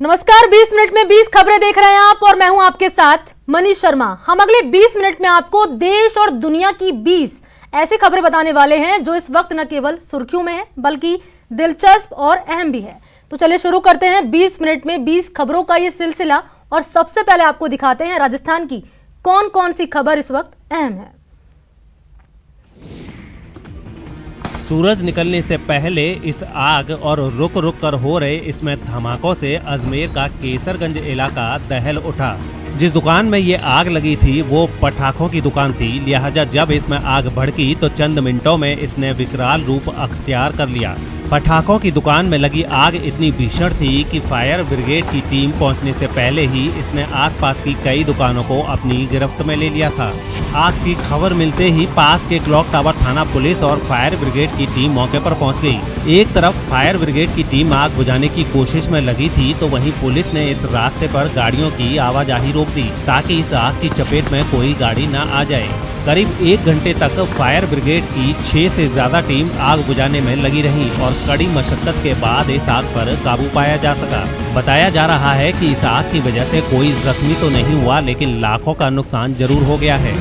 नमस्कार, 20 मिनट में 20 खबरें देख रहे हैं आप और मैं हूं आपके साथ मनीष शर्मा। हम अगले 20 मिनट में आपको देश और दुनिया की 20 ऐसी खबरें बताने वाले हैं जो इस वक्त न केवल सुर्खियों में है बल्कि दिलचस्प और अहम भी है। तो चलिए शुरू करते हैं 20 मिनट में 20 खबरों का ये सिलसिला और सबसे पहले आपको दिखाते हैं राजस्थान की कौन कौन सी खबर इस वक्त अहम है। सूरज निकलने से पहले इस आग और रुक रुक कर हो रहे इसमें धमाकों से अजमेर का केसरगंज इलाका दहल उठा। जिस दुकान में ये आग लगी थी वो पटाखों की दुकान थी, लिहाजा जब इसमें आग भड़की तो चंद मिनटों में इसने विकराल रूप अख्तियार कर लिया। पटाखों की दुकान में लगी आग इतनी भीषण थी कि फायर ब्रिगेड की टीम पहुंचने से पहले ही इसने आसपास की कई दुकानों को अपनी गिरफ्त में ले लिया था। आग की खबर मिलते ही पास के क्लॉक टावर थाना पुलिस और फायर ब्रिगेड की टीम मौके पर पहुंच गई। एक तरफ फायर ब्रिगेड की टीम आग बुझाने की कोशिश में लगी थी तो वहीं पुलिस ने इस रास्ते पर गाड़ियों की आवाजाही रोक दी ताकि इस आग की चपेट में कोई गाड़ी न आ जाए। करीब 1 घंटे तक फायर ब्रिगेड की 6 से ज्यादा टीम आग बुझाने में लगी रही और कड़ी मशक्कत के बाद इस आग पर काबू पाया जा सका। बताया जा रहा है कि इस आग की वजह से कोई जख्मी तो नहीं हुआ लेकिन लाखों का नुकसान जरूर हो गया है।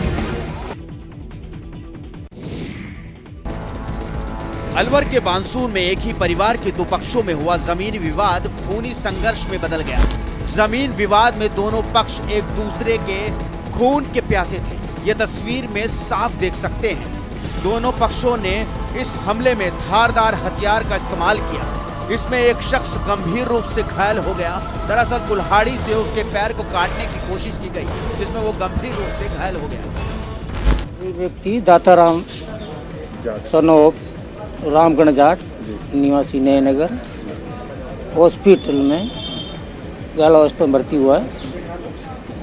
अलवर के बानसूर में एक ही परिवार के दो पक्षों में हुआ जमीन विवाद खूनी संघर्ष में बदल गया। जमीन विवाद में दोनों पक्ष एक दूसरे के खून के प्यासे थे, ये तस्वीर में साफ देख सकते हैं। दोनों पक्षों ने इस हमले में धारदार हथियार का इस्तेमाल किया। इसमें एक शख्स गंभीर रूप से घायल हो गया। दरअसल कुल्हाड़ी से उसके पैर को काटने की कोशिश की गई जिसमें वो गंभीर रूप से घायल हो गया। एक व्यक्ति दाताराम सनोप रामगढ़ जाट निवासी नयनगर हॉस्पिटल में घायल अवस्था में भर्ती हुआ है,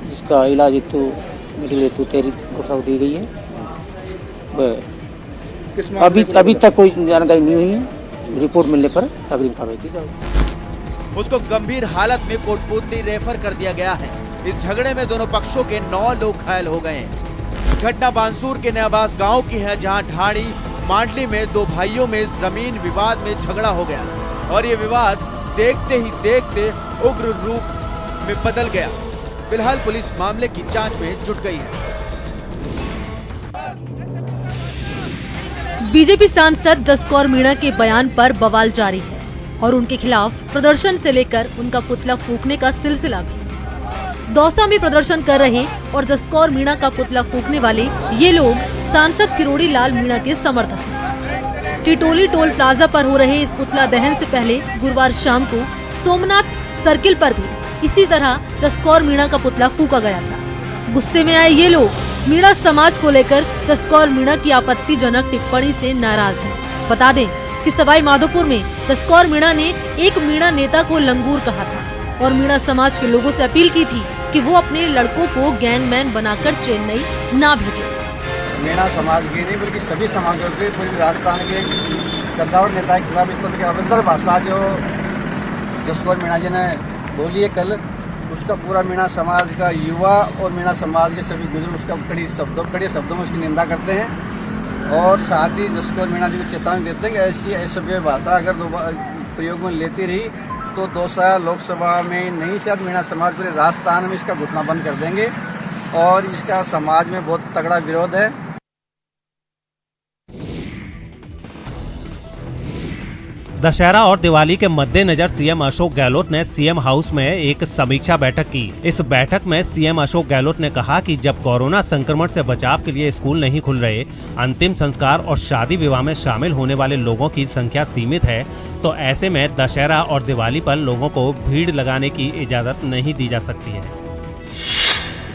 जिसका इलाज हेतु मेडिकल हेतु तैयारी दी गई है। अभी तक कोई जानकारी नहीं हुई है। रिपोर्ट मिलने पर अग्रिम कार्रवाई की जाएगी। उसको गंभीर हालत में कोटपुतली रेफर कर दिया गया है। इस झगड़े में दोनों पक्षों के 9 लोग घायल हो गए। घटना बानसूर के नयाबास गांव की है, जहां ढाणी मांडली में दो भाइयों में जमीन विवाद में झगड़ा हो गया और ये विवाद देखते ही देखते उग्र रूप में बदल गया। फिलहाल पुलिस मामले की जांच में जुट गई है। बीजेपी सांसद जसकौर मीणा के बयान पर बवाल जारी है और उनके खिलाफ प्रदर्शन से लेकर उनका पुतला फूंकने का सिलसिला भी। दौसा में प्रदर्शन कर रहे और जसकौर मीणा का पुतला फूंकने वाले ये लोग सांसद किरोड़ी लाल मीणा के समर्थक हैं। टिटोली टोल प्लाजा पर हो रहे इस पुतला दहन से पहले गुरुवार शाम को सोमनाथ सर्किल पर भी इसी तरह जसकौर मीणा का पुतला फूंका गया था। गुस्से में आए ये लोग मीणा समाज को लेकर जसकौर मीणा की आपत्तिजनक टिप्पणी से नाराज हैं। बता दें कि सवाई माधोपुर में जसकौर मीणा ने एक मीणा नेता को लंगूर कहा था और मीणा समाज के लोगों से अपील की थी कि वो अपने लड़कों को गैंगमैन बनाकर चेन्नई ना भेजें। मीणा समाज की नहीं बल्कि सभी समाजों के पूरे राजस्थान के गद्दार नेता के खिलाफ इस तरह की अभद्र भाषा जो जसकौर मीणा जी ने बोली है कल, उसका पूरा मीणा समाज का युवा और मीणा समाज के सभी बुजुर्ग उसका कड़े शब्दों में उसकी निंदा करते हैं और साथ ही जसकौर मीणा जी को चेतावनी देते हैं कि ऐसी असभ्य भाषा अगर प्रयोग में लेती रही तो दौसा लोकसभा में नहीं, शायद मीणा समाज पूरे राजस्थान में इसका घुटना बंद कर देंगे और इसका समाज में बहुत तगड़ा विरोध है। दशहरा और दिवाली के मद्देनजर सीएम अशोक गहलोत ने सीएम हाउस में एक समीक्षा बैठक की। इस बैठक में सीएम अशोक गहलोत ने कहा कि जब कोरोना संक्रमण से बचाव के लिए स्कूल नहीं खुल रहे, अंतिम संस्कार और शादी विवाह में शामिल होने वाले लोगों की संख्या सीमित है, तो ऐसे में दशहरा और दिवाली पर लोगों को भीड़ लगाने की इजाजत नहीं दी जा सकती है।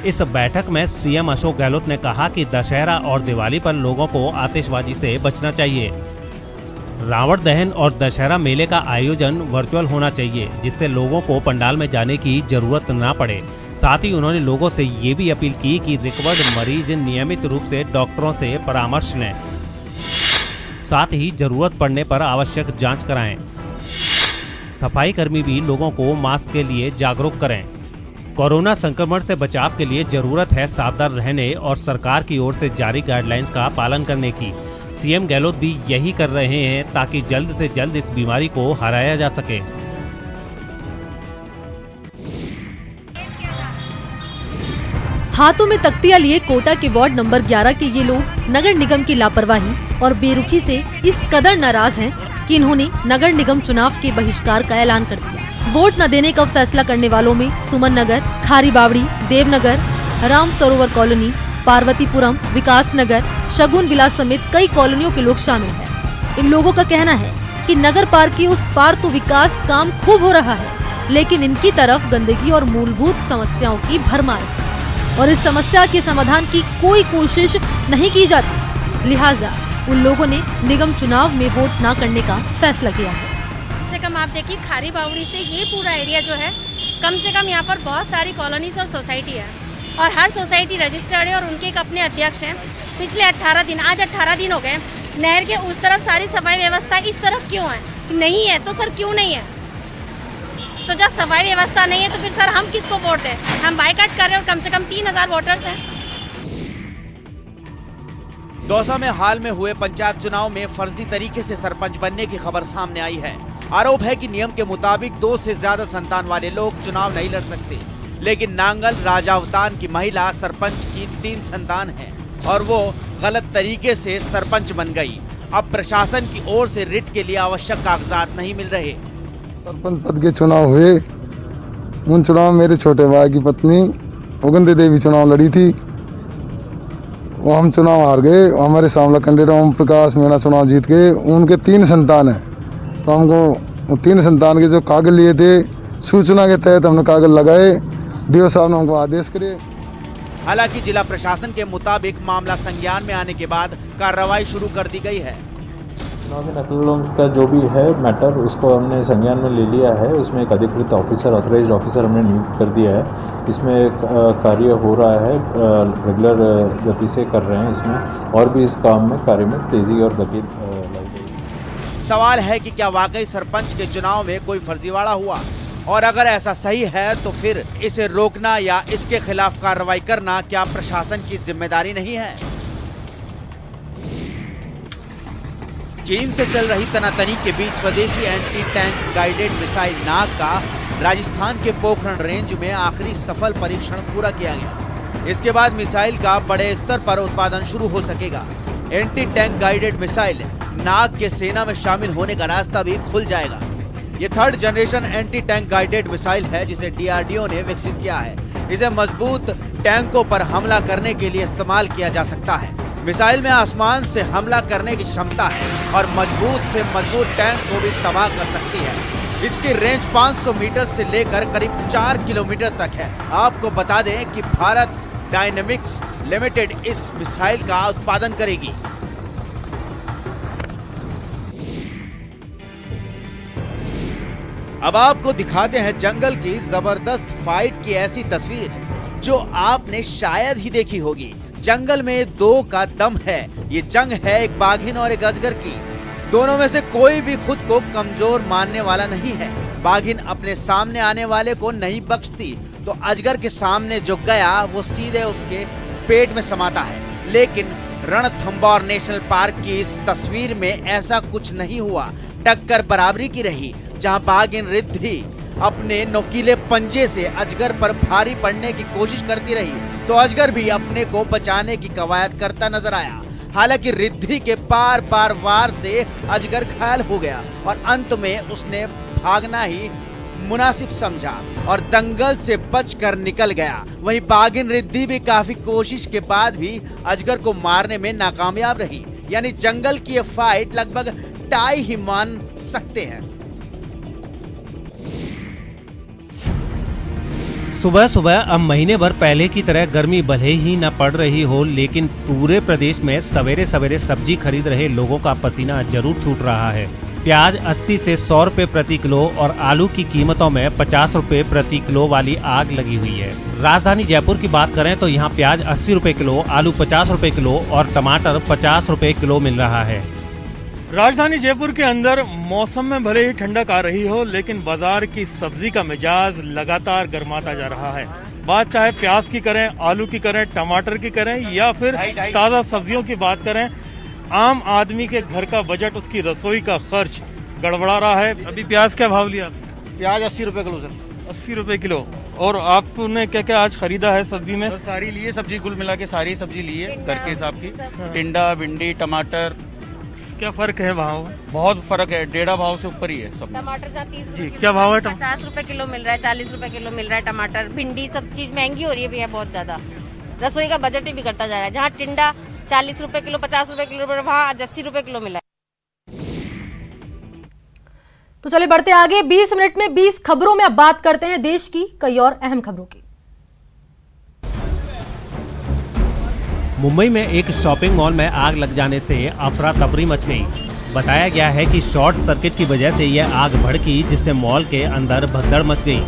इस बैठक में सीएम अशोक गहलोत ने कहा कि दशहरा और दिवाली पर लोगों को आतिशबाजी से बचना चाहिए। रावण दहन और दशहरा मेले का आयोजन वर्चुअल होना चाहिए जिससे लोगों को पंडाल में जाने की जरूरत ना पड़े। साथ ही उन्होंने लोगों से ये भी अपील की कि रिकवर्ड मरीज नियमित रूप से डॉक्टरों से परामर्श लें, साथ ही जरूरत पड़ने पर आवश्यक जांच कराएं। सफाई कर्मी भी लोगों को मास्क के लिए जागरूक करें। कोरोना संक्रमण से बचाव के लिए जरूरत है सावधान रहने और सरकार की ओर से जारी गाइडलाइंस का पालन करने की। सीएम गहलोत भी यही कर रहे हैं ताकि जल्द से जल्द इस बीमारी को हराया जा सके। हाथों में तख्तियां लिए कोटा के वार्ड नंबर 11 के ये लोग नगर निगम की लापरवाही और बेरुखी से इस कदर नाराज हैं कि इन्होंने नगर निगम चुनाव के बहिष्कार का ऐलान कर दिया। वोट न देने का फैसला करने वालों में सुमन नगर, खारी बावड़ी, देवनगर, राम सरोवर कॉलोनी, पार्वतीपुरम, विकास नगर, शगुन विलास समेत कई कॉलोनियों के लोग शामिल हैं। इन लोगों का कहना है कि नगर पार के उस पार तो विकास काम खूब हो रहा है, लेकिन इनकी तरफ गंदगी और मूलभूत समस्याओं की भरमार है और इस समस्या के समाधान की कोई कोशिश नहीं की जाती। लिहाजा उन लोगों ने निगम चुनाव में वोट न करने का फैसला किया है। कम से कम आप देखिए खारी बावड़ी से ये पूरा एरिया जो है, कम से कम यहाँ पर बहुत सारी कॉलोनीज और सोसाइटी है और हर सोसाइटी रजिस्टर्ड है और उनके एक अपने अध्यक्ष हैं। पिछले 18 दिन, आज 18 दिन हो गए, नहर के उस तरफ सारी सफाई व्यवस्था इस तरफ क्यों है? नहीं है तो सर क्यों नहीं है? तो जब सफाई व्यवस्था नहीं है तो फिर सर हम किसको वोट दें? हम बाइकाट कर रहे हैं और कम से कम 3000 वोटर्स हैं। दौसा में हाल में हुए पंचायत चुनाव में फर्जी तरीके से सरपंच बनने की खबर सामने आई है। आरोप है कि नियम के मुताबिक 2 से ज्यादा संतान वाले लोग चुनाव नहीं लड़ सकते, लेकिन नांगल राजावतान की महिला सरपंच की 3 संतान है और वो गलत तरीके से सरपंच बन गई। अब प्रशासन की ओर से रिट के लिए आवश्यक कागजात नहीं मिल रहे। सरपंच पद के चुनाव हुए, उन चुनाव में मेरे छोटे भाई की पत्नी उगंदी देवी चुनाव लड़ी थी, वो हम चुनाव हार गए। हमारे सामला कैंडिडेट ओम प्रकाश मीणा चुनाव जीत गए। उनके 3 संतान हैं, तो हमको 3 संतान के जो कागज लिए थे, सूचना के तहत हमने कागज लगाए, डीओ साहब ने हमको आदेश करे। हालांकि जिला प्रशासन के मुताबिक मामला संज्ञान में आने के बाद कार्रवाई शुरू कर दी गई है। चुनाव के नकलों का जो भी है मैटर, उसको हमने संज्ञान में ले लिया है। उसमें एक अधिकृत ऑफिसर, ऑथराइज्ड ऑफिसर हमने नियुक्त कर दिया है। इसमें कार्य हो रहा है, रेगुलर गति से कर रहे हैं। इसमें और भी इस काम में कार्य में तेजी और गति लाई जाएगी। सवाल है कि क्या वाकई सरपंच के चुनाव में कोई फर्जीवाड़ा हुआ, और अगर ऐसा सही है तो फिर इसे रोकना या इसके खिलाफ कार्रवाई करना क्या प्रशासन की जिम्मेदारी नहीं है? चीन से चल रही तनातनी के बीच स्वदेशी एंटी टैंक गाइडेड मिसाइल नाग का राजस्थान के पोखरण रेंज में आखिरी सफल परीक्षण पूरा किया गया। इसके बाद मिसाइल का बड़े स्तर पर उत्पादन शुरू हो सकेगा। एंटी टैंक गाइडेड मिसाइल नाग के सेना में शामिल होने का रास्ता भी खुल जाएगा। ये 3rd generation anti tank guided missile है जिसे DRDO ने विकसित किया है। इसे मजबूत टैंकों पर हमला करने के लिए इस्तेमाल किया जा सकता है। मिसाइल में आसमान से हमला करने की क्षमता है और मजबूत से मजबूत टैंक को भी तबाह कर सकती है। इसकी रेंज 500 मीटर से लेकर करीब 4 किलोमीटर तक है। आपको बता दें कि भारत डायनेमिक्स लिमिटेड इस मिसाइल का उत्पादन करेगी। अब आपको दिखाते हैं जंगल की जबरदस्त फाइट की ऐसी तस्वीर जो आपने शायद ही देखी होगी। जंगल में 2 का दम है। ये जंग है एक बाघिन और एक अजगर की। दोनों में से कोई भी खुद को कमजोर मानने वाला नहीं है। बाघिन अपने सामने आने वाले को नहीं बख्शती, तो अजगर के सामने जो गया वो सीधे उसके पेट में समाता है। लेकिन रणथंभौर नेशनल पार्क की इस तस्वीर में ऐसा कुछ नहीं हुआ। टक्कर बराबरी की रही, जहां बाघिन रिद्धि अपने नुकीले पंजे से अजगर पर भारी पड़ने की कोशिश करती रही, तो अजगर भी अपने को बचाने की कवायद करता नजर आया। हालांकि रिद्धि के बार बार वार से अजगर घायल हो गया और अंत में उसने भागना ही मुनासिब समझा और दंगल से बचकर निकल गया। वहीं बाघिन रिद्धि भी काफी कोशिश के बाद भी अजगर को मारने में नाकामयाब रही। यानी जंगल की ये फाइट लगभग टाई ही मान सकते हैं। सुबह सुबह अब महीने भर पहले की तरह गर्मी भले ही न पड़ रही हो, लेकिन पूरे प्रदेश में सवेरे सवेरे सब्जी खरीद रहे लोगों का पसीना जरूर छूट रहा है। प्याज 80 से 100 रुपए प्रति किलो और आलू की कीमतों में 50 रुपए प्रति किलो वाली आग लगी हुई है। राजधानी जयपुर की बात करें तो यहाँ प्याज 80 रुपए किलो, आलू 50 रुपए किलो और टमाटर 50 रुपए किलो मिल रहा है। राजधानी जयपुर के अंदर मौसम में भले ही ठंडक आ रही हो, लेकिन बाजार की सब्जी का मिजाज लगातार गर्माता जा रहा है। बात चाहे प्याज की करें, आलू की करें, टमाटर की करें या फिर ताज़ा सब्जियों की बात करें, आम आदमी के घर का बजट, उसकी रसोई का खर्च गड़बड़ा रहा है। अभी प्याज क्या भाव लिया? प्याज 80 रुपए किलो सर। 80 रुपए किलो। और आपने क्या क्या आज खरीदा है सब्जी में? सारी लिए सब्जी, कुल मिला के सारी सब्जी लिए घर के हिसाब की। टिंडा, भिंडी, टमाटर। क्या फर्क है भाव? बहुत फर्क है, 1.5 भाव से ऊपर ही है सब। टमाटर का 30 जी, क्या भाव है? 50 रुपए किलो मिल रहा है, 40 रुपए किलो मिल रहा है टमाटर। भिंडी सब चीज महंगी हो रही है भैया, बहुत ज्यादा। रसोई का बजट ही बिगड़ता जा रहा है। जहाँ टिंडा 40 रुपए किलो, 50 रुपए किलो, वहाँ आज 80 रुपए किलो मिला है। तो चलिए बढ़ते आगे। 20 मिनट में 20 खबरों में अब बात करते हैं देश की कई और अहम खबरों की। मुंबई में एक शॉपिंग मॉल में आग लग जाने से अफरा तफरी मच गई। बताया गया है कि शॉर्ट सर्किट की वजह से यह आग भड़की, जिससे मॉल के अंदर भगदड़ मच गई।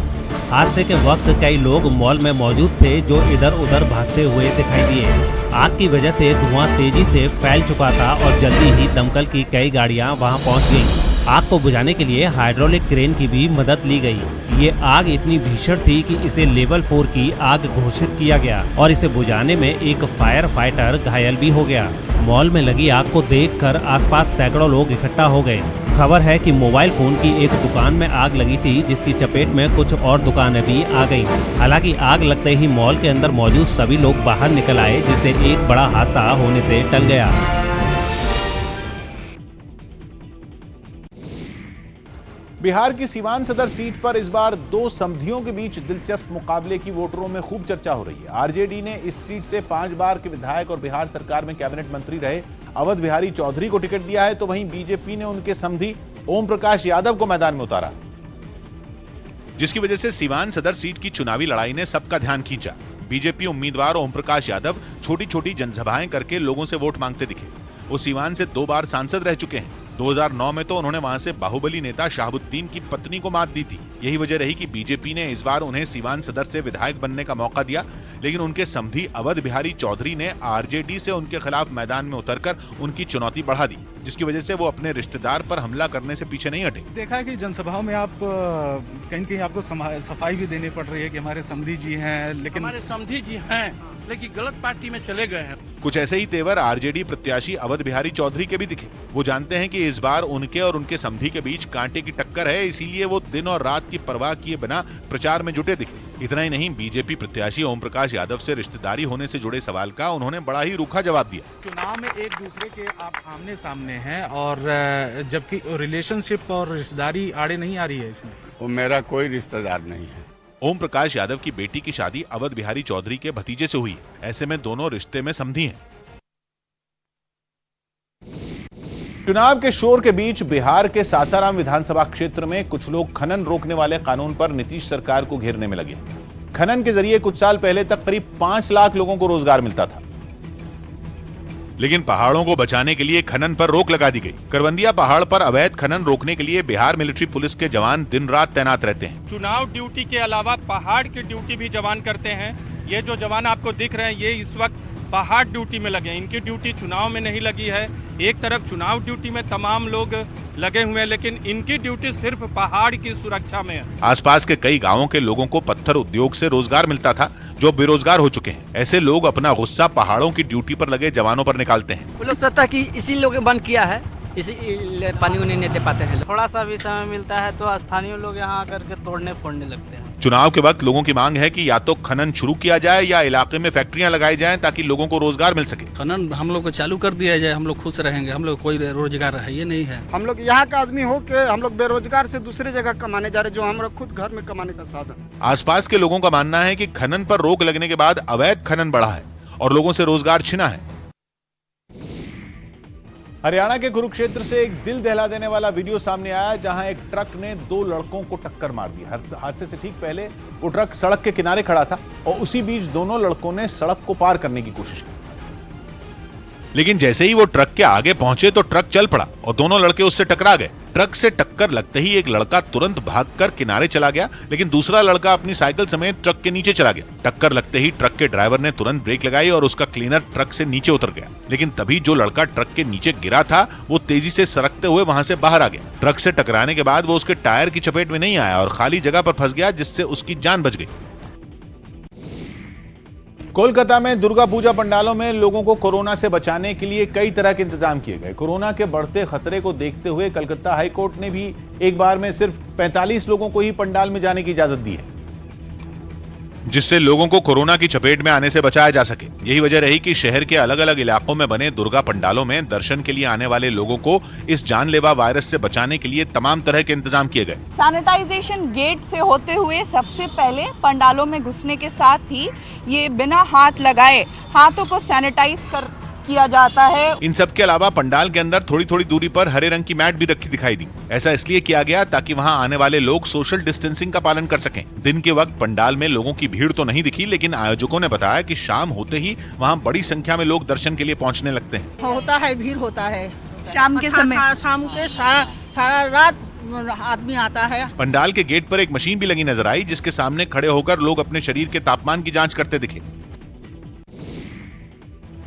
हादसे के वक्त कई लोग मॉल में मौजूद थे जो इधर उधर भागते हुए दिखाई दिए। आग की वजह से धुआं तेजी से फैल चुका था और जल्दी ही दमकल की कई गाड़ियां वहां पहुंच गईं। आग को बुझाने के लिए हाइड्रोलिक क्रेन की भी मदद ली गई। ये आग इतनी भीषण थी कि इसे लेवल 4 की आग घोषित किया गया और इसे बुझाने में एक फायर फाइटर घायल भी हो गया। मॉल में लगी आग को देखकर आसपास सैकड़ों लोग इकट्ठा हो गए। खबर है कि मोबाइल फोन की एक दुकान में आग लगी थी, जिसकी चपेट में कुछ और दुकानें भी आ गईं। हालांकि आग लगते ही मॉल के अंदर मौजूद सभी लोग बाहर निकल आए, जिससे एक बड़ा हादसा होने से टल गया। बिहार की सीवान सदर सीट पर इस बार दो समधियों के बीच दिलचस्प मुकाबले की वोटरों में खूब चर्चा हो रही है। आरजेडी ने इस सीट से 5 बार के विधायक और बिहार सरकार में कैबिनेट मंत्री रहे अवध बिहारी चौधरी को टिकट दिया है, तो वहीं बीजेपी ने उनके समधी ओम प्रकाश यादव को मैदान में उतारा, जिसकी वजह से सीवान सदर सीट की चुनावी लड़ाई ने सबका ध्यान खींचा। बीजेपी उम्मीदवार ओम प्रकाश यादव छोटी छोटी जनसभाएं करके लोगों से वोट मांगते दिखे। वो सीवान से 2 बार सांसद रह चुके हैं। 2009 में तो उन्होंने वहां से बाहुबली नेता शाहबुद्दीन की पत्नी को मात दी थी। यही वजह रही कि बीजेपी ने इस बार उन्हें सीवान सदर से विधायक बनने का मौका दिया, लेकिन उनके समधी अवध बिहारी चौधरी ने आरजेडी से उनके खिलाफ मैदान में उतरकर उनकी चुनौती बढ़ा दी, जिसकी वजह से वो अपने रिश्तेदार पर हमला करने से पीछे नहीं हटे। देखा है कि जनसभाओं में आप कहीं कहीं आपको सफाई भी देनी पड़ रही है कि हमारे समधी जी हैं, लेकिन हमारे समधी जी हैं लेकिन गलत पार्टी में चले गए हैं। कुछ ऐसे ही तेवर आरजेडी प्रत्याशी अवध बिहारी चौधरी के भी दिखे। वो जानते हैं कि इस बार उनके और उनके समधी के बीच कांटे की टक्कर है, इसीलिए वो दिन और रात की परवाह किए बिना प्रचार में जुटे दिखे। इतना ही नहीं, बीजेपी प्रत्याशी ओम प्रकाश यादव से रिश्तेदारी होने से जुड़े सवाल का उन्होंने बड़ा ही रूखा जवाब दिया। चुनाव में एक दूसरे के आप आमने सामने हैं और जबकि रिलेशनशिप और रिश्तेदारी आड़े नहीं आ रही है इसमें। वो मेरा कोई रिश्तेदार नहीं है। ओम प्रकाश यादव की बेटी की शादी अवध बिहारी चौधरी के भतीजे से हुई। ऐसे में दोनों रिश्ते में समधी हैं। चुनाव के शोर के बीच बिहार के सासाराम विधानसभा क्षेत्र में कुछ लोग खनन रोकने वाले कानून पर नीतीश सरकार को घेरने में लगे। खनन के जरिए कुछ साल पहले तक करीब 5 लाख लोगों को रोजगार मिलता था, लेकिन पहाड़ों को बचाने के लिए खनन पर रोक लगा दी गई। करवंदिया पहाड़ पर अवैध खनन रोकने के लिए बिहार मिलिट्री पुलिस के जवान दिन रात तैनात रहते हैं। चुनाव ड्यूटी के अलावा पहाड़ की ड्यूटी भी जवान करते हैं। ये जो जवान आपको दिख रहे हैं, ये इस वक्त पहाड़ ड्यूटी में लगे हैं। इनकी ड्यूटी चुनाव में नहीं लगी है। एक तरफ चुनाव ड्यूटी में तमाम लोग लगे हुए हैं, लेकिन इनकी ड्यूटी सिर्फ पहाड़ की सुरक्षा में है। आसपास के कई गांवों के लोगों को पत्थर उद्योग से रोजगार मिलता था, जो बेरोजगार हो चुके हैं। ऐसे लोग अपना गुस्सा पहाड़ों की ड्यूटी पर लगे जवानों पर निकालते हैं। वो लोग सोचता कि इसी लोग बंद किया है, इसी पानी उन्हें नहीं दे पाते हैं। थोड़ा सा भी समय मिलता है तो स्थानीय लोग यहाँ आकर के तोड़ने फोड़ने लगते हैं। चुनाव के वक्त लोगों की मांग है कि या तो खनन शुरू किया जाए या इलाके में फैक्ट्रियां लगाई जाएं ताकि लोगों को रोजगार मिल सके। खनन हम लोग को चालू कर दिया जाए, हम लोग खुश रहेंगे। हम लोग कोई रोजगार है ये नहीं है। हम लोग यहाँ का आदमी हो के हम लोग बेरोजगार से दूसरी जगह कमाने जा रहे, जो हम लोग खुद घर में कमाने का साधन। आसपास के लोगों का मानना है कि खनन पर रोक लगने के बाद अवैध खनन बढ़ा है और लोगों से रोजगार छिना है। हरियाणा के कुरुक्षेत्र से एक दिल दहला देने वाला वीडियो सामने आया, जहां एक ट्रक ने 2 लड़कों को टक्कर मार दी। हादसे से ठीक पहले वो ट्रक सड़क के किनारे खड़ा था और उसी बीच दोनों लड़कों ने सड़क को पार करने की कोशिश की, लेकिन जैसे ही वो ट्रक के आगे पहुंचे तो ट्रक चल पड़ा और दोनों लड़के उससे टकरा गए। ट्रक से टक्कर लगते ही एक लड़का तुरंत भागकर किनारे चला गया, लेकिन दूसरा लड़का अपनी साइकिल समेत ट्रक के नीचे चला गया। टक्कर लगते ही ट्रक के ड्राइवर ने तुरंत ब्रेक लगाई और उसका क्लीनर ट्रक से नीचे उतर गया, लेकिन तभी जो लड़का ट्रक के नीचे गिरा था वो तेजी से सरकते हुए वहां से बाहर आ गया। ट्रक से टकराने के बाद वो उसके टायर की चपेट में नहीं आया और खाली जगह पर फंस गया, जिससे उसकी जान बच गई। कोलकाता में दुर्गा पूजा पंडालों में लोगों को कोरोना से बचाने के लिए कई तरह के इंतजाम किए गए। कोरोना के बढ़ते खतरे को देखते हुए कलकत्ता हाई कोर्ट ने भी एक बार में सिर्फ 45 लोगों को ही पंडाल में जाने की इजाजत दी है, जिससे लोगों को कोरोना की चपेट में आने से बचाया जा सके। यही वजह रही कि शहर के अलग अलग इलाकों में बने दुर्गा पंडालों में दर्शन के लिए आने वाले लोगों को इस जानलेवा वायरस से बचाने के लिए तमाम तरह के इंतजाम किए गए। सैनिटाइजेशन गेट से होते हुए सबसे पहले पंडालों में घुसने के साथ ही ये बिना हाथ लगाए हाथों को सैनिटाइज किया जाता है। इन सब के अलावा पंडाल के अंदर थोड़ी थोड़ी दूरी पर हरे रंग की मैट भी रखी दिखाई दी। ऐसा इसलिए किया गया ताकि वहां आने वाले लोग सोशल डिस्टेंसिंग का पालन कर सकें। दिन के वक्त पंडाल में लोगों की भीड़ तो नहीं दिखी, लेकिन आयोजकों ने बताया कि शाम होते ही वहां बड़ी संख्या में लोग दर्शन के लिए पहुंचने लगते हैं। होता है, भीड़ होता है शाम के समय, शाम के सारा रात आदमी आता है। पंडाल के गेट पर एक मशीन भी लगी नजर आई, जिसके सामने खड़े होकर लोग अपने शरीर के तापमान की जांच करते दिखे।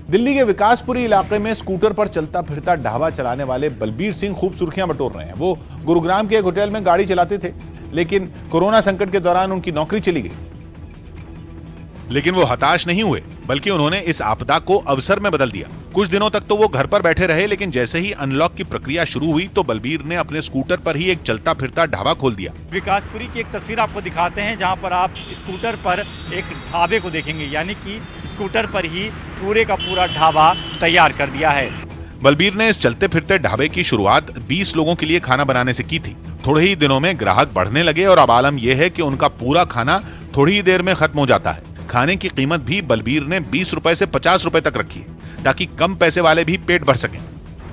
दिल्ली के विकासपुरी इलाके में स्कूटर पर चलता फिरता ढाबा चलाने वाले बलबीर सिंह खूब सुर्खियां बटोर रहे हैं। वो गुरुग्राम के एक होटल में गाड़ी चलाते थे, लेकिन कोरोना संकट के दौरान उनकी नौकरी चली गई। लेकिन वो हताश नहीं हुए, बल्कि उन्होंने इस आपदा को अवसर में बदल दिया। कुछ दिनों तक तो वो घर पर बैठे रहे, लेकिन जैसे ही अनलॉक की प्रक्रिया शुरू हुई तो बलबीर ने अपने स्कूटर पर ही एक चलता फिरता ढाबा खोल दिया। विकासपुरी की एक तस्वीर आपको दिखाते हैं, जहां पर आप स्कूटर पर एक ढाबे को देखेंगे, यानी कि स्कूटर पर ही पूरे का पूरा ढाबा तैयार कर दिया है। बलबीर ने इस चलते फिरते ढाबे की शुरुआत 20 लोगों के लिए खाना बनाने से की थी। थोड़े ही दिनों में ग्राहक बढ़ने लगे और अब आलम यह है कि उनका पूरा खाना थोड़ी ही देर में खत्म हो जाता है। खाने की कीमत भी बलबीर ने 20 रुपए से 50 रुपए तक रखी है, ताकि कम पैसे वाले भी पेट भर सकें।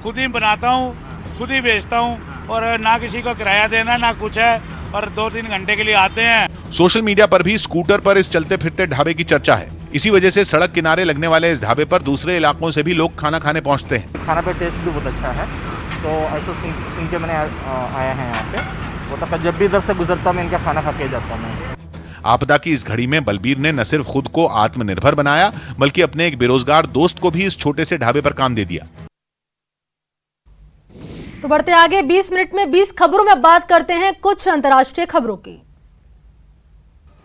खुद ही बनाता हूँ, खुद ही बेचता हूँ, और ना किसी को किराया देना ना कुछ है, और 2-3 घंटे के लिए आते हैं। सोशल मीडिया पर भी स्कूटर पर इस चलते फिरते ढाबे की चर्चा है। इसी वजह से सड़क किनारे लगने वाले इस ढाबे पर दूसरे इलाकों से भी लोग खाना खाने पहुँचते हैं। खाना पे टेस्ट भी बहुत अच्छा है, तो ऐसा सुन के मैंने आया है यहाँ पे। वो तो जब भी इधर से गुजरता मैं इनका खाना खा के जाता हूँ। आपदा की इस घड़ी में बलबीर ने न सिर्फ खुद को आत्मनिर्भर बनाया, बल्कि अपने एक बेरोजगार दोस्त को भी इस छोटे से ढाबे पर काम दे दिया। तो बढ़ते आगे 20 मिनट में 20 खबरों में बात करते हैं कुछ अंतर्राष्ट्रीय खबरों की।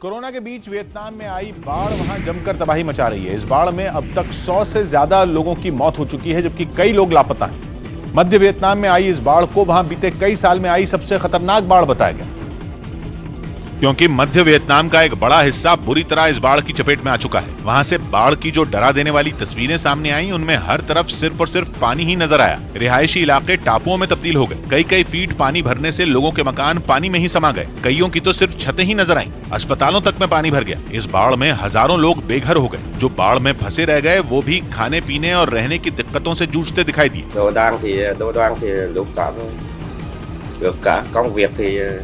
कोरोना के बीच वियतनाम में आई बाढ़ वहां जमकर तबाही मचा रही है। इस बाढ़ में अब तक 100 से ज्यादा लोगों की मौत हो चुकी है, जबकि कई लोग लापता हैं। मध्य वियतनाम में आई इस बाढ़ को वहां बीते कई साल में आई सबसे खतरनाक बाढ़ बताया गया, क्योंकि मध्य वियतनाम का एक बड़ा हिस्सा बुरी तरह इस बाढ़ की चपेट में आ चुका है। वहां से बाढ़ की जो डरा देने वाली तस्वीरें सामने आई, उनमें हर तरफ सिर्फ और सिर्फ पानी ही नजर आया। रिहायशी इलाके टापुओं में तब्दील हो गए। कई फीट पानी भरने से लोगों के मकान पानी में ही समा गए। कईयों की तो सिर्फ छतें ही नजर आईं। अस्पतालों तक में पानी भर गया। इस बाढ़ में हजारों लोग बेघर हो गए। जो बाढ़ में फंसे रह गए वो भी खाने पीने और रहने की दिक्कतों से जूझते दिखाई दिए।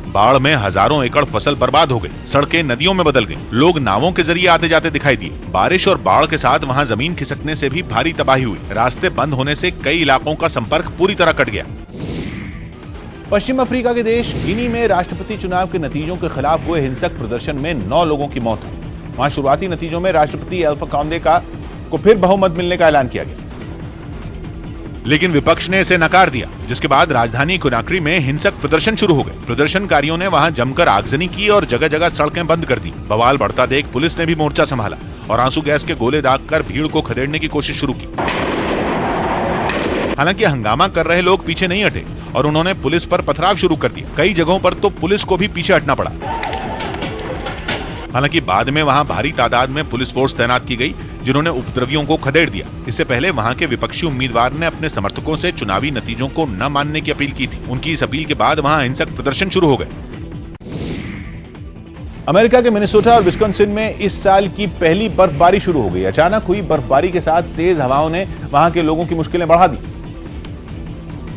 बाढ़ में हजारों एकड़ फसल बर्बाद हो गई। सड़कें नदियों में बदल गई। लोग नावों के जरिए आते जाते दिखाई दिए। बारिश और बाढ़ के साथ वहां जमीन खिसकने से भी भारी तबाही हुई। रास्ते बंद होने से कई इलाकों का संपर्क पूरी तरह कट गया। पश्चिम अफ्रीका के देश गिनी में राष्ट्रपति चुनाव के नतीजों के खिलाफ हुए हिंसक प्रदर्शन में 9 लोगों की मौत हुई। वहां शुरुआती नतीजों में राष्ट्रपति अल्फा कॉन्डे को फिर बहुमत मिलने का ऐलान किया गया, लेकिन विपक्ष ने इसे नकार दिया, जिसके बाद राजधानी कोनाक्री में हिंसक प्रदर्शन शुरू हो गए। प्रदर्शनकारियों ने वहां जमकर आगजनी की और जगह जगह सड़कें बंद कर दी। बवाल बढ़ता देख पुलिस ने भी मोर्चा संभाला और आंसू गैस के गोले दागकर भीड़ को खदेड़ने की कोशिश शुरू की। हालांकि हंगामा कर रहे लोग पीछे नहीं हटे और उन्होंने पुलिस पर पथराव शुरू कर दिया। कई जगहों पर तो पुलिस को भी पीछे हटना पड़ा। हालांकि बाद में वहां भारी तादाद में पुलिस फोर्स तैनात की गई, जिन्होंने उपद्रवियों को खदेड़ दिया। इससे पहले वहां के विपक्षी उम्मीदवार ने अपने समर्थकों से चुनावी नतीजों को न मानने की अपील की थी। उनकी इस अपील के बाद वहां हिंसक प्रदर्शन शुरू हो गए। अमेरिका के मिनेसोटा और विस्कॉन्सिन में इस साल की पहली बर्फबारी शुरू हो गई। अचानक हुई बर्फबारी के साथ तेज हवाओं ने वहां के लोगों की मुश्किलें बढ़ा दी,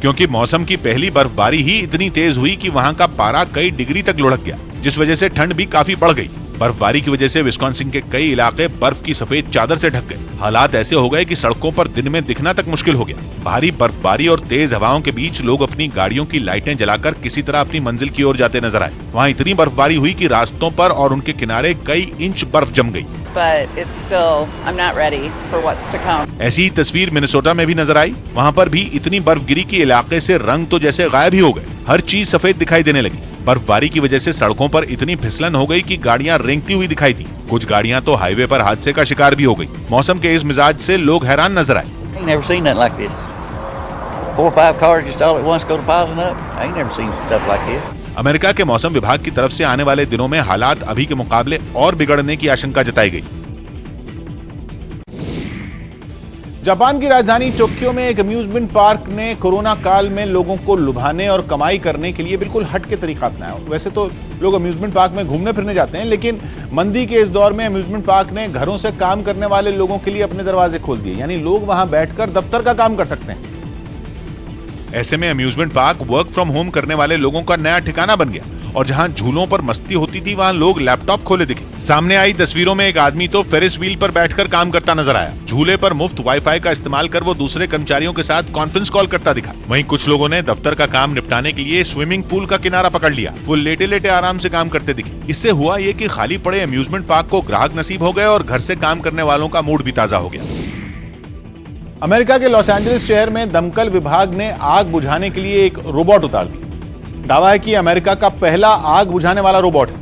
क्योंकि मौसम की पहली बर्फबारी ही इतनी तेज हुई कि वहां का पारा कई डिग्री तक लुढ़क गया, जिस वजह से ठंड भी काफी बढ़ गई। बर्फबारी की वजह से विस्कॉन्सिन के कई इलाके बर्फ की सफेद चादर से ढक गए। हालात ऐसे हो गए कि सड़कों पर दिन में दिखना तक मुश्किल हो गया। भारी बर्फबारी और तेज हवाओं के बीच लोग अपनी गाड़ियों की लाइटें जलाकर किसी तरह अपनी मंजिल की ओर जाते नजर आए। वहाँ इतनी बर्फबारी हुई कि रास्तों पर और उनके किनारे कई इंच बर्फ जम गई। ऐसी ही तस्वीर मिनेसोटा में भी नजर आई। वहाँ पर भी इतनी बर्फ गिरी कि इलाके से रंग तो जैसे गायब ही हो गए। हर चीज सफेद दिखाई देने लगी। बर्फबारी की वजह से सड़कों पर इतनी फिसलन हो गई कि गाड़ियां रेंगती हुई दिखाई दी। कुछ गाड़ियां तो हाईवे पर हादसे का शिकार भी हो गई। मौसम के इस मिजाज से लोग हैरान नजर आए। Never seen nothing like this. 4 or 5 cars just all at once go piling up. I ain't never seen stuff like this. America के मौसम विभाग की तरफ से आने वाले दिनों में हालात अभी के मुकाबले और बिगड़ने की आशंका जताई गई। जापान की राजधानी टोक्यो में एक अम्यूजमेंट पार्क ने कोरोना काल में लोगों को लुभाने और कमाई करने के लिए बिल्कुल हट के तरीका अपनाया। वैसे तो लोग अम्यूजमेंट पार्क में घूमने फिरने जाते हैं, लेकिन मंदी के इस दौर में अम्यूजमेंट पार्क ने घरों से काम करने वाले लोगों के लिए अपने दरवाजे खोल दिए, यानी लोग वहां बैठकर दफ्तर का काम कर सकते हैं। ऐसे में amusement park work from home करने वाले लोगों का नया ठिकाना बन गया और जहां झूलों पर मस्ती होती थी वहां लोग लैपटॉप खोले दिखे। सामने आई तस्वीरों में एक आदमी तो फेरिस व्हील पर बैठकर काम करता नजर आया। झूले पर मुफ्त वाईफाई का इस्तेमाल कर वो दूसरे कर्मचारियों के साथ कॉन्फ्रेंस कॉल करता दिखा। वहीं कुछ लोगों ने दफ्तर का काम निपटाने के लिए स्विमिंग पूल का किनारा पकड़ लिया। वो लेटे लेटे आराम से काम करते दिखे। इससे हुआ ये कि खाली पड़े अम्यूजमेंट पार्क को ग्राहक नसीब हो गए और घर से काम करने वालों का मूड भी ताजा हो गया। अमेरिका के लॉस एंजलिस शहर में दमकल विभाग ने आग बुझाने के लिए एक रोबोट उतार दिया। दावा है कि अमेरिका का पहला आग बुझाने वाला रोबोट है,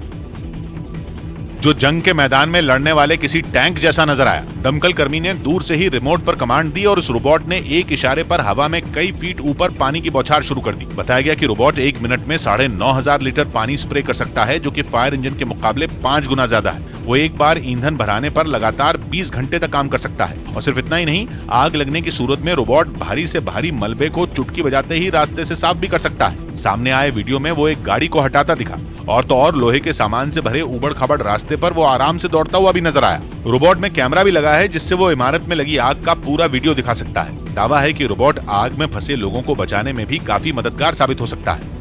जो जंग के मैदान में लड़ने वाले किसी टैंक जैसा नजर आया। दमकल कर्मी ने दूर से ही रिमोट पर कमांड दी और उस रोबोट ने एक इशारे पर हवा में कई फीट ऊपर पानी की बौछार शुरू कर दी। बताया गया कि रोबोट 1 मिनट में 9,500 लीटर पानी स्प्रे कर सकता है, जो कि फायर इंजन के मुकाबले 5 गुना ज्यादा है। वो एक बार ईंधन भराने पर लगातार 20 घंटे तक काम कर सकता है। और सिर्फ इतना ही नहीं, आग लगने की सूरत में रोबोट भारी से भारी मलबे को चुटकी बजाते ही रास्ते से साफ भी कर सकता है। सामने आए वीडियो में वो एक गाड़ी को हटाता दिखा और तो और लोहे के सामान से भरे उबड़ खाबड़ रास्ते पर वो आराम से दौड़ता हुआ भी नजर आया। रोबोट में कैमरा भी लगा है, जिससे वो इमारत में लगी आग का पूरा वीडियो दिखा सकता है। दावा है कि रोबोट आग में फंसे लोगों को बचाने में भी काफी मददगार साबित हो सकता है।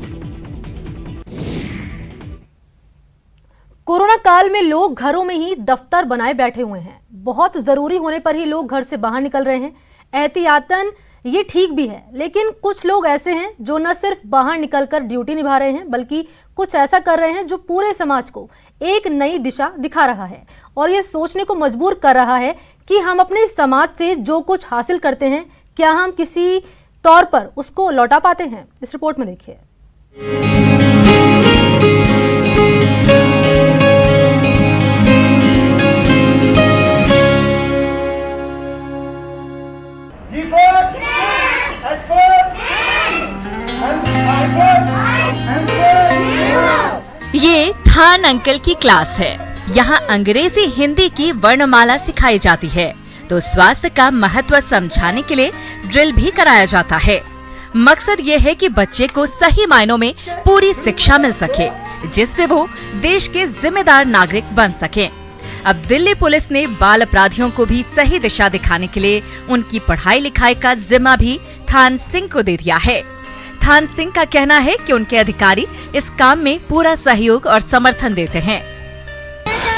कोरोना काल में लोग घरों में ही दफ्तर बनाए बैठे हुए हैं। बहुत जरूरी होने पर ही लोग घर से बाहर निकल रहे हैं। एहतियातन ये ठीक भी है, लेकिन कुछ लोग ऐसे हैं जो न सिर्फ बाहर निकलकर ड्यूटी निभा रहे हैं, बल्कि कुछ ऐसा कर रहे हैं जो पूरे समाज को एक नई दिशा दिखा रहा है और ये सोचने को मजबूर कर रहा है कि हम अपने समाज से जो कुछ हासिल करते हैं, क्या हम किसी तौर पर उसको लौटा पाते हैं। इस रिपोर्ट में देखिए। ये थान अंकल की क्लास है। यहाँ अंग्रेजी हिंदी की वर्णमाला सिखाई जाती है, तो स्वास्थ्य का महत्व समझाने के लिए ड्रिल भी कराया जाता है। मकसद ये है कि बच्चे को सही मायनों में पूरी शिक्षा मिल सके, जिससे वो देश के जिम्मेदार नागरिक बन सके। अब दिल्ली पुलिस ने बाल अपराधियों को भी सही दिशा दिखाने के लिए उनकी पढ़ाई लिखाई का जिम्मा भी थान सिंह को दे दिया है। थान सिंह का कहना है कि उनके अधिकारी इस काम में पूरा सहयोग और समर्थन देते हैं।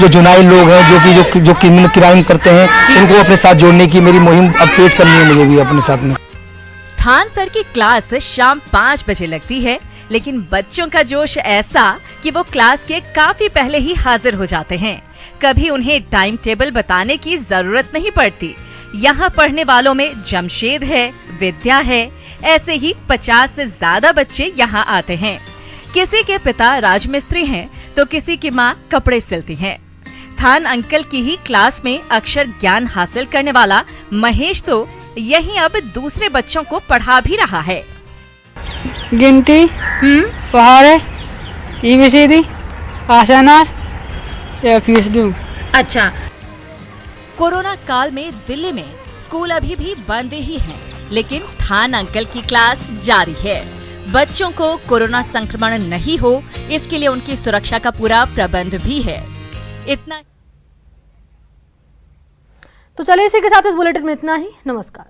जो जुनाई लोग हैं, जो क्रिमिनल क्राइम करते हैं, उनको अपने साथ जोड़ने की मेरी मुहिम अब तेज करनी है मुझे भी अपने साथ में। थान सर की क्लास शाम 5 बजे लगती है, लेकिन बच्चों का जोश ऐसा कि वो क्लास के काफी पहले ही हाजिर हो जाते हैं। कभी उन्हें टाइम टेबल बताने की जरूरत नहीं पड़ती। यहाँ पढ़ने वालों में जमशेद है, विद्या है, ऐसे ही 50 से ज्यादा बच्चे यहाँ आते हैं। किसी के पिता राजमिस्त्री हैं, तो किसी की माँ कपड़े सिलती हैं। थान अंकल की ही क्लास में अक्षर ज्ञान हासिल करने वाला महेश तो यहीं अब दूसरे बच्चों को पढ़ा भी रहा है। गिनती, पहाड़े, ABCD, आसानार या फीसदू। अच्छा, कोरोना काल में दिल्ली में स्कूल अभी भी बंद ही हैं, लेकिन थान अंकल की क्लास जारी है। बच्चों को कोरोना संक्रमण नहीं हो, इसके लिए उनकी सुरक्षा का पूरा प्रबंध भी है। इतना तो चलिए इसी के साथ इस बुलेटिन में इतना ही। नमस्कार।